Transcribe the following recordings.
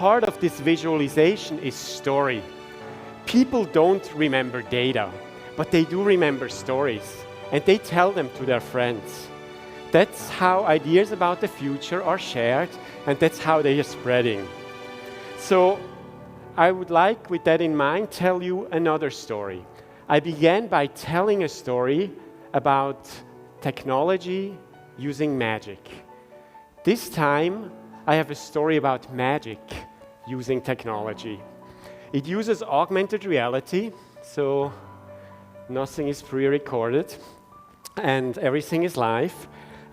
Part of this visualization is story. People don't remember data, but they do remember stories, and they tell them to their friends. That's how ideas about the future are shared, and that's how they are spreading. So I would like, with that in mind, tell you another story. I began by telling a story about technology using magic. This time, I have a story about magic using technology. It uses augmented reality, so nothing is pre-recorded, and everything is live,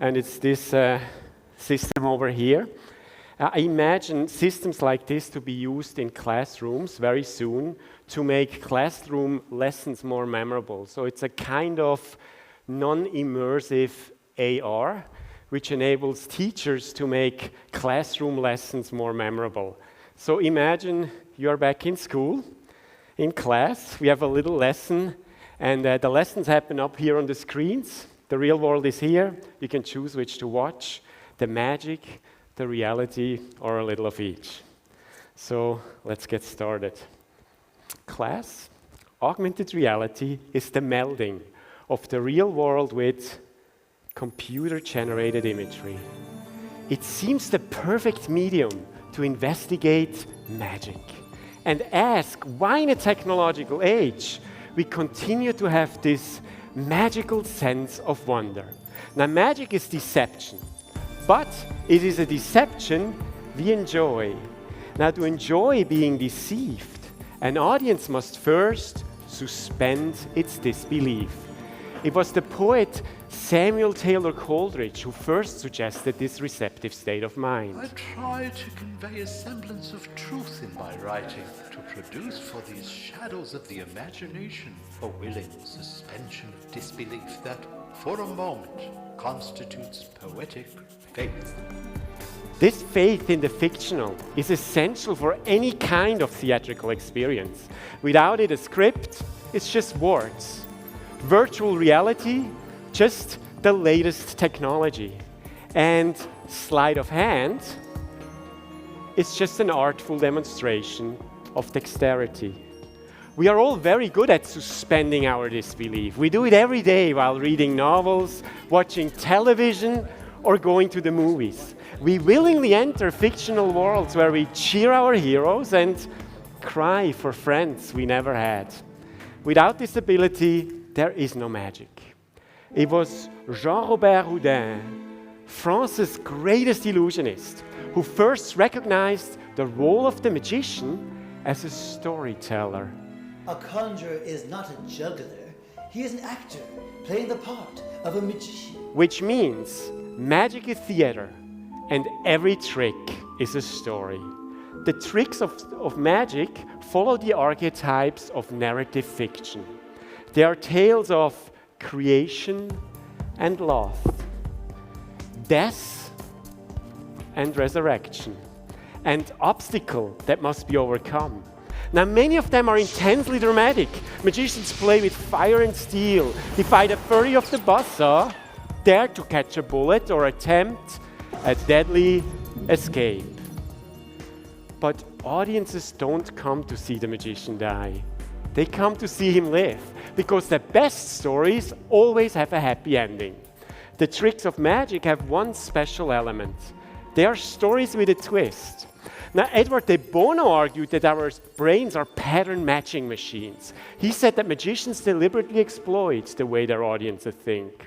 and it's this system over here. I imagine systems like this to be used in classrooms very soon to make classroom lessons more memorable. So it's a kind of non-immersive AR, which enables teachers to make classroom lessons more memorable. So imagine you're back in school, in class. We have a little lesson, and the lessons happen up here on the screens. The real world is here. You can choose which to watch, the magic, the reality, or a little of each. So let's get started. Class, augmented reality is the melding of the real world with computer-generated imagery. It seems the perfect medium to investigate magic and ask why in a technological age we continue to have this magical sense of wonder. Now, magic is deception, but it is a deception we enjoy. Now, to enjoy being deceived, an audience must first suspend its disbelief. It was the poet Samuel Taylor Coleridge who first suggested this receptive state of mind. I try to convey a semblance of truth in my writing, to produce for these shadows of the imagination a willing suspension of disbelief that, for a moment, constitutes poetic faith. This faith in the fictional is essential for any kind of theatrical experience. Without it, a script is just words. Virtual reality, just the latest technology. And sleight of hand is just an artful demonstration of dexterity. We are all very good at suspending our disbelief. We do it every day while reading novels, watching television, or going to the movies. We willingly enter fictional worlds where we cheer our heroes and cry for friends we never had. Without this ability, there is no magic. It was Jean-Robert Houdin, France's greatest illusionist, who first recognized the role of the magician as a storyteller. A conjurer is not a juggler. He is an actor playing the part of a magician. Which means magic is theater, and every trick is a story. The tricks of magic follow the archetypes of narrative fiction. They are tales of creation and loss, death and resurrection, and obstacle that must be overcome. Now, many of them are intensely dramatic. Magicians play with fire and steel, defy the fury of the buzzsaw, dare to catch a bullet, or attempt a deadly escape. But audiences don't come to see the magician die. They come to see him live, because the best stories always have a happy ending. The tricks of magic have one special element. They are stories with a twist. Now, Edward de Bono argued that our brains are pattern matching machines. He said that magicians deliberately exploit the way their audiences think.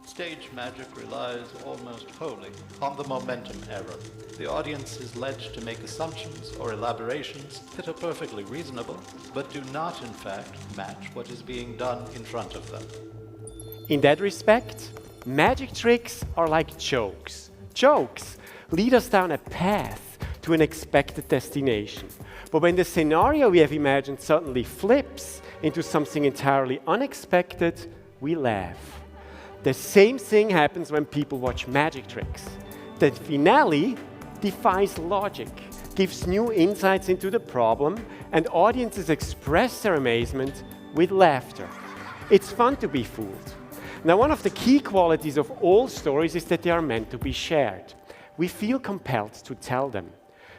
Stage magic relies almost wholly on the momentum error. The audience is led to make assumptions or elaborations that are perfectly reasonable, but do not, in fact, match what is being done in front of them. In that respect, magic tricks are like jokes. Jokes lead us down a path to an expected destination. But when the scenario we have imagined suddenly flips into something entirely unexpected, we laugh. The same thing happens when people watch magic tricks. The finale defies logic, gives new insights into the problem, and audiences express their amazement with laughter. It's fun to be fooled. Now, one of the key qualities of all stories is that they are meant to be shared. We feel compelled to tell them.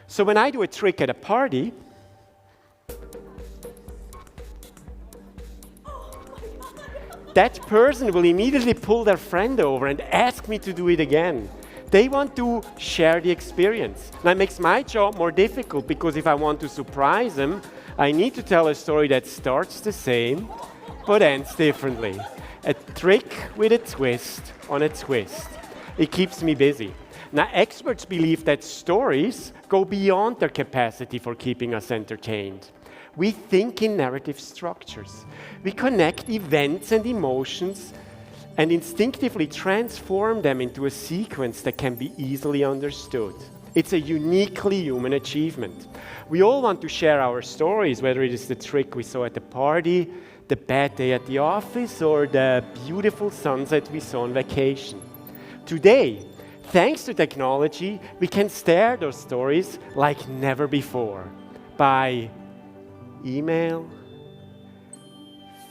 So when I do a trick at a party, that person will immediately pull their friend over and ask me to do it again. They want to share the experience. Now, it makes my job more difficult because if I want to surprise them, I need to tell a story that starts the same but ends differently. A trick with a twist on a twist. It keeps me busy. Now, experts believe that stories go beyond their capacity for keeping us entertained. We think in narrative structures. We connect events and emotions and instinctively transform them into a sequence that can be easily understood. It's a uniquely human achievement. We all want to share our stories, whether it is the trick we saw at the party, the bad day at the office, or the beautiful sunset we saw on vacation. Today, thanks to technology, we can share those stories like never before by email,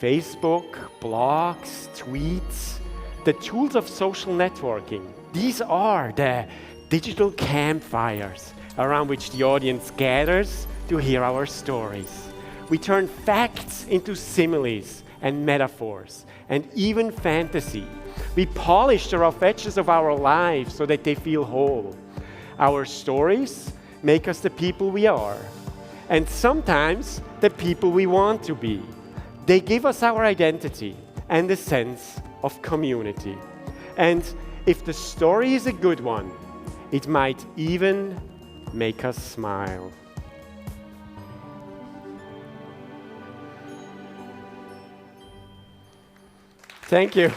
Facebook, blogs, tweets, the tools of social networking. These are the digital campfires around which the audience gathers to hear our stories. We turn facts into similes and metaphors and even fantasy. We polish the rough edges of our lives so that they feel whole. Our stories make us the people we are, and sometimes the people we want to be. They give us our identity and a sense of community. And if the story is a good one, it might even make us smile. Thank you.